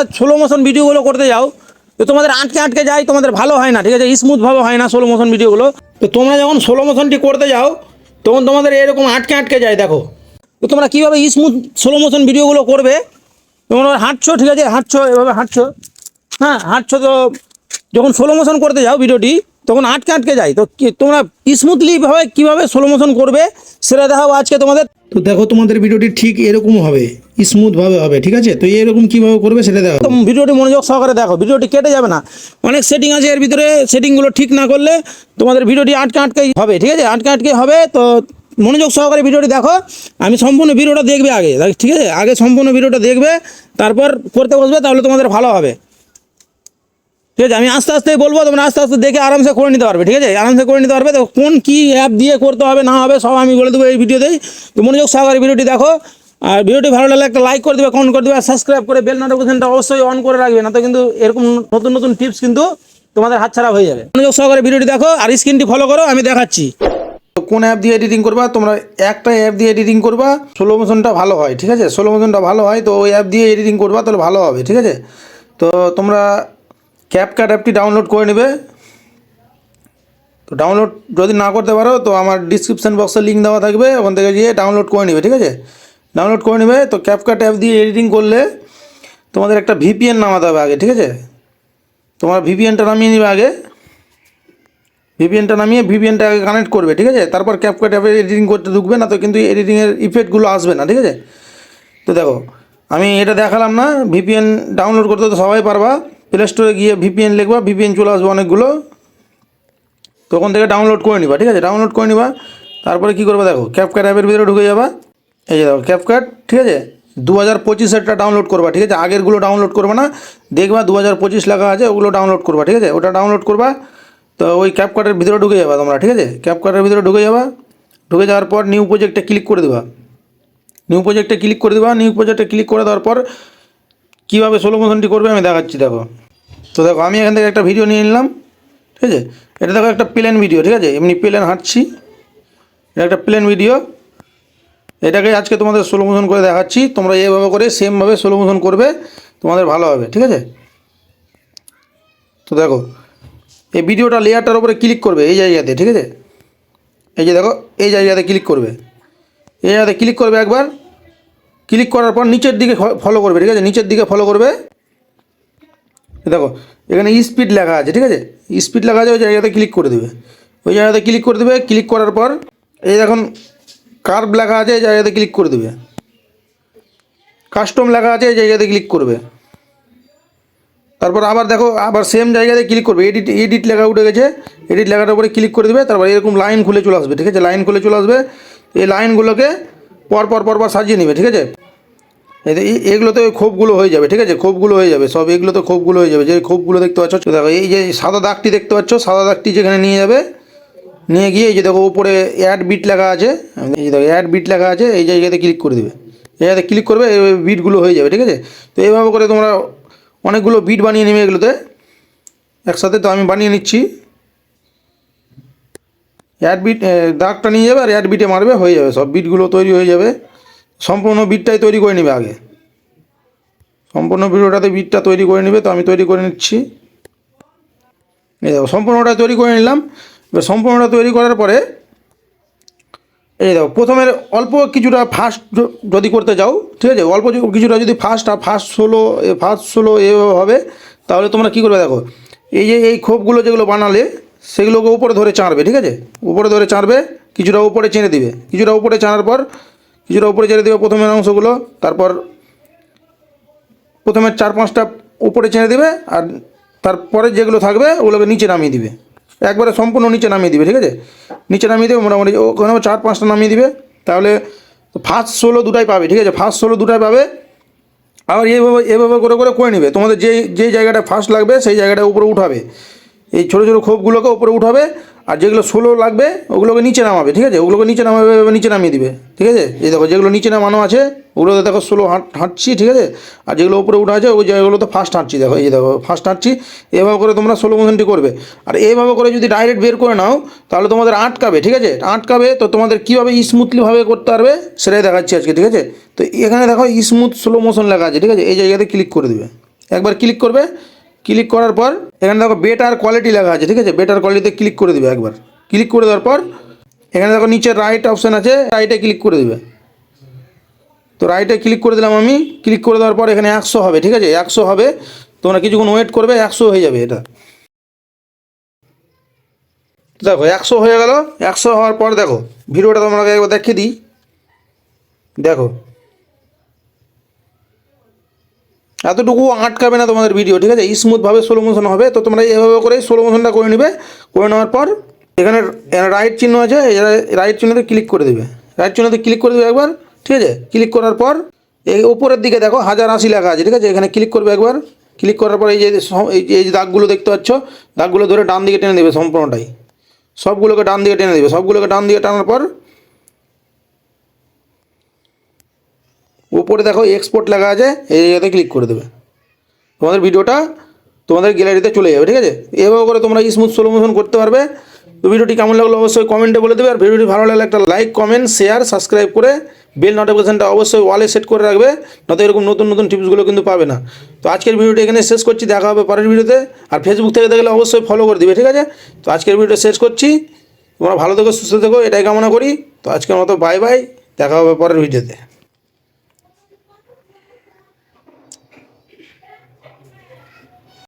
তোমরা slow motion ভিডিওগুলো করতে যাও তো তোমাদের আটকে আটকে যায়, তোমাদের ভালো হয় না, ঠিক আছে, স্মুথভাবে হয় না স্লো মোশন ভিডিওগুলো। তো তোমরা যখন স্লো মোশনটি করতে যাও তখন তোমাদের এরকম আটকে আটকে যায়। দেখো তো তোমরা কীভাবে স্মুথ স্লো মোশন ভিডিওগুলো করবে, তোমরা হাঁটছো, ঠিক আছে, হাঁটছো, এভাবে হাঁটছো, হ্যাঁ হাঁটছো, তো যখন স্লো মোশন করতে যাও ভিডিওটি তখন আটকে আটকে যায়। তো তোমরা স্মুথলিভাবে কীভাবে স্লো মোশন করবে সেটা দেখাবো আজকে তোমাদের। তো দেখো তোমাদের ভিডিওটি ঠিক এরকম হবে, স্মুথভাবে হবে, ঠিক আছে। তো এরকম কীভাবে করবে সেটা দেখো, ভিডিওটি মনোযোগ সহকারে দেখো, ভিডিওটি কেটে যাবে না। অনেক সেটিং আছে এর ভিতরে, সেটিংগুলো ঠিক না করলে তোমাদের ভিডিওটি আটকে আটকে হবে, ঠিক আছে, আটকে আটকে হবে। তো মনোযোগ সহকারে ভিডিওটি দেখো, আমি সম্পূর্ণ ভিডিওটা দেখবে আগে, ঠিক আছে, আগে সম্পূর্ণ ভিডিওটা দেখবে তারপর করতে বসবে, তাহলে তোমাদের ভালো হবে, ঠিক আছে। আমি আস্তে আস্তে বলবো, তোমরা আস্তে আস্তে দেখে আরামসে করে নিতে পারবে, ঠিক আছে, আরামসে করে নিতে পারবে। তো কোন কী অ্যাপ দিয়ে করতে হবে না হবে সব আমি বলে দেবো এই ভিডিওতেই। তো মনোযোগ সহকারে ভিডিওটি দেখো, আর ভিডিওটি ভালো লাগলে একটা লাইক করে দেবে, কমেন্ট করে দেবে, সাবস্ক্রাইব করে বেল নোটিফিকেশনটা অবশ্যই অন করে রাখবে, না তো কিন্তু এরকম নতুন নতুন টিপস কিন্তু তোমাদের হাতছাড়া হয়ে যাবে। মনোযোগ সহকারে ভিডিওটি দেখো আর স্ক্রিনটি ফলো করো, আমি দেখাচ্ছি কোন অ্যাপ দিয়ে এডিটিং করবা। তোমরা একটা অ্যাপ দিয়ে এডিটিং করবা, স্লো মোশনটা ভালো হয়, ঠিক আছে, স্লো মোশনটা ভালো হয়, তো ওই অ্যাপ দিয়ে এডিটিং করবা তাহলে ভালো হবে, ঠিক আছে। তো তোমরা ক্যাপকাট অ্যাপটি ডাউনলোড করে নেবে। তো ডাউনলোড যদি না করতে পারো তো আমার ডিসক্রিপশান বক্সে লিঙ্ক দেওয়া থাকবে, ওখান থেকে গিয়ে ডাউনলোড করে নেবে, ঠিক আছে, ডাউনলোড করে নেবে। তো ক্যাপকাট অ্যাপ দিয়ে এডিটিং করলে তোমাদের একটা ভিপিএন নামাতে হবে আগে, ঠিক আছে। তোমরা ভিপিএনটা নামিয়ে নেবে আগে, ভিপিএনটা নামিয়ে ভিপিএনটাকে কানেক্ট করবে, ঠিক আছে, তারপর ক্যাপকাট অ্যাপে এডিটিং করতে ঢুকবে, না তো কিন্তু এডিটিংয়ের ইফেক্টগুলো আসবে না, ঠিক আছে। তো দেখো আমি এটা দেখালাম না, ভিপিএন ডাউনলোড করতে তো সবাই পারবা, প্লে স্টোরে গিয়ে ভিপিএন লিখবা, ভিপিএন চলে আসবে অনেকগুলো, তখন থেকে ডাউনলোড করে নিবা, ঠিক আছে, ডাউনলোড করে নিবা। তারপরে কী করবে দেখো, ক্যাপকাট অ্যাপের ভিতরে ঢুকে যাবা, এই যে দেখো ক্যাপকাট, ঠিক আছে, 2025-এরটা ডাউনলোড করবা, ঠিক আছে, আগেরগুলো ডাউনলোড করবা না, দেখবা 2025 লেখা আছে, ওগুলো ডাউনলোড করবা, ঠিক আছে, ওটা ডাউনলোড করবা। তো ওই ক্যাপকাটের ভিতরে ঢুকে যাবা তোমরা, ঠিক আছে, ক্যাপকাটের ভিতরে ঢুকে যাবা, ঢুকে যাওয়ার পর নিউ প্রজেক্টে ক্লিক করে দেবা, নিউ প্রজেক্টে ক্লিক করে দেবা, নিউ প্রজেক্টে ক্লিক করে দেওয়ার পর কীভাবে স্লো মোশনটি করবে আমি দেখাচ্ছি। দেখো তো দেখো আমি এখান থেকে একটা ভিডিও নিয়ে নিলাম, ঠিক আছে, এটা দেখো একটা প্লেন ভিডিও, ঠিক আছে, এমনি প্লেন হাঁটছি, এটা একটা প্লেন ভিডিও, এটাকে আজকে তোমাদের স্লো মোশন করে দেখাচ্ছি। তোমরা এইভাবে করে সেমভাবে স্লো মোশন করবে, তোমাদের ভালো হবে, ঠিক আছে। তো দেখো এই ভিডিওটা লেয়ারটার উপরে ক্লিক করবে এই জায়গাতে, ঠিক আছে, এই যে দেখো এই জায়গাতে ক্লিক করবে, এই জায়গাতে ক্লিক করবে একবার, ক্লিক করার পর নিচের দিকে ফলো করবে, ঠিক আছে, নিচের দিকে ফলো করবে। দেখো এখানে স্পিড লেখা আছে, ঠিক আছে, স্পিড লেখা আছে, ওই জায়গাতে ক্লিক করে দেবে, ওই জায়গাতে ক্লিক করে দেবে। ক্লিক করার পর এই দেখুন কার্ভ লেখা আছে, এই জায়গাতে ক্লিক করে দেবে, কাস্টম লেখা আছে, এই জায়গাতে ক্লিক করবে। তারপর আবার দেখো আবার সেম জায়গাতে ক্লিক করবে, এডিট এডিট লেখা উঠে গেছে, এডিট লেখাটার উপরে ক্লিক করে দেবে। তারপর এরকম লাইন খুলে চলে আসবে, ঠিক আছে, লাইন খুলে চলে আসবে, এই লাইনগুলোকে পরপর পরপর সাজিয়ে নেবে, ঠিক আছে। এগুলোতে ওই খোপগুলো হয়ে যাবে, ঠিক আছে, খোপগুলো হয়ে যাবে সব, এগুলোতে খোপগুলো হয়ে যাবে, যে খোপগুলো দেখতে পাচ্ছ, দেখো এই যে সাদা দাগটি দেখতে পাচ্ছ, সাদা দাগটি যেখানে নিয়ে যাবে, নিয়ে গিয়ে এই যে দেখো উপরে অ্যাড বিট লেখা আছে, এই যে দেখো অ্যাড বিট লেখা আছে, এই জায়গাতে ক্লিক করে দেবে, এই জায়গাতে ক্লিক করবে, এই বিটগুলো হয়ে যাবে, ঠিক আছে। তো এইভাবে করে তোমরা অনেকগুলো বিট বানিয়ে নেবে এগুলোতে একসাথে। তো আমি বানিয়ে নিচ্ছি, অ্যাড বিট দাগটা নিয়ে যাবে আর অ্যাড বিটে মারবে, হয়ে যাবে, সব বিটগুলো তৈরি হয়ে যাবে। সম্পূর্ণ বিটটাই তৈরি করে নেবে আগে, সম্পূর্ণ ভিডিওটাতে বিটটা তৈরি করে নেবে। তো আমি তৈরি করে নিচ্ছি, এই দেখো সম্পূর্ণটা তৈরি করে নিলাম। এবার সম্পূর্ণটা তৈরি করার পরে এই দেখো প্রথমে অল্প কিছুটা ফাস্ট যদি করতে যাও, ঠিক আছে, অল্প কিছুটা যদি ফাস্ট স্লো এভাবে হবে, তাহলে তোমরা কী করবে দেখো, এই যে এই খোপগুলো যেগুলো বানালে সেগুলোকে উপরে ধরে চাঁড়বে, ঠিক আছে, উপরে ধরে চাঁড়বে, কিছুটা উপরে চেড়ে দিবে, কিছুটা উপরে চাঁড়ার পর কিছুটা উপরে চেড়ে দেবে প্রথমের অংশগুলো, তারপর প্রথমে 4-5টা উপরে চেড়ে দেবে, আর তারপরে যেগুলো থাকবে ওগুলোকে নিচে নামিয়ে দিবে, একবারে সম্পূর্ণ নিচে নামিয়ে দিবে, ঠিক আছে, নিচে নামিয়ে দেবে মোটামুটি ওখানে 4-5টা নামিয়ে দিবে, তাহলে ফার্স্ট স্লো দুটাই পাবে, ঠিক আছে, ফার্স্ট স্লো দুটাই পাবে। আবার এভাবে করে করে করে নেবে, তোমাদের যেই জায়গাটা ফার্স্ট লাগবে সেই জায়গাটা উপরে উঠাবে, এই ছোটো ছোটো খোপগুলোকে উপরে উঠাবে, আর যেগুলো স্লো লাগবে ওগুলোকে নিচে নামাবে, ঠিক আছে, ওগুলোকে নিচে নামাবে, নিচে নামিয়ে দিবে, ঠিক আছে। এই দেখো যেগুলো নিচে নামানো আছে ওগুলোতে দেখো স্লো হাঁটছি, ঠিক আছে, আর যেগুলো উপরে উঠা আছে ওই জায়গাগুলোতে ফাস্ট হাঁটছি, দেখো এই দেখো ফাস্ট হাঁটছি। এভাবে করে তোমরা স্লো মোশনটি করবে, আর এইভাবে করে যদি ডাইরেক্ট বের করে নাও তাহলে তোমাদের আটকাবে, ঠিক আছে, আটকাবে। তো তোমাদের কীভাবে স্মুথলিভাবে করতে পারবে সেটাই দেখাচ্ছি আজকে, ঠিক আছে। তো এখানে দেখো স্মুথ স্লো মোশন লেখা আছে, ঠিক আছে, এই জায়গাতে ক্লিক করে দেবে, একবার ক্লিক করবে, ক্লিক করার পর এখানে দেখো বেটার কোয়ালিটি লেখা আছে, ঠিক আছে, বেটার কোয়ালিটিতে ক্লিক করে দেবে। একবার ক্লিক করে দেওয়ার পর এখানে দেখো নিচে রাইট অপশান আছে, রাইটে ক্লিক করে দেবে। তো রাইটে ক্লিক করে দিলাম আমি। ক্লিক করে দেওয়ার পর এখানে 100 হবে, ঠিক আছে, 100 হবে। তোমরা কিছুক্ষণ ওয়েট করবে, 100 হয়ে যাবে এটা। দেখো 100 হয়ে গেল। 100 হওয়ার পর দেখো ভিডিওটা তোমাকে একবার দেখিয়ে দিই। দেখো এতটুকু আটকাবে না তোমাদের ভিডিও, ঠিক আছে, স্মুথভাবে স্লো মোশন হবে। তো তোমরা এভাবে করে স্লো মোশনটা করে নেবে। করে নেওয়ার পর এখানে রাইট চিহ্ন আছে, রাইট চিহ্নতে ক্লিক করে দেবে। রাইট চিহ্নতে ক্লিক করে দেবে একবার, ঠিক আছে। ক্লিক করার পর এই উপরের দিকে দেখো 1080 লেখা আছে, ঠিক আছে, এখানে ক্লিক করবে একবার। ক্লিক করার পর এই যে দাগগুলো দেখতে পাচ্ছ, দাগগুলো ধরে ডান দিকে টেনে দেবে সম্পূর্ণটাই, সবগুলোকে ডান দিকে টেনে দেবে। সবগুলোকে ডান দিকে টানার পর উপরে দেখো এক্সপোর্ট লেখা আছে, এই জায়গাতে ক্লিক করে দেবে। তোমাদের ভিডিওটা তোমাদের গ্যালারিতে চলে যাবে, ঠিক আছে। এভাবে করে তোমরা স্মুথ স্লো মোশন করতে পারবে। তো ভিডিওটি কেমন লাগলো অবশ্যই কমেন্টে বলে দেবে। আর ভিডিওটি ভালো লাগলে একটা লাইক, কমেন্ট, শেয়ার, সাবস্ক্রাইব করে বেল নোটিফিকেশনটা অবশ্যই ওয়ালে সেট করে রাখবে, নয়তো এরকম নতুন নতুন টিপসগুলো কিন্তু পাবে না। তো আজকের ভিডিওটি এখানে শেষ করছি, দেখা হবে পরের ভিডিওতে। আর ফেসবুক থেকে দেখলে অবশ্যই ফলো করে দিবে, ঠিক আছে। তো আজকের ভিডিওটা শেষ করছি, তোমরা ভালো থেকো, সুস্থ থেকো, এটাই কামনা করি। তো আজকের মতো বাই বাই, দেখা হবে পরের ভিডিওতে।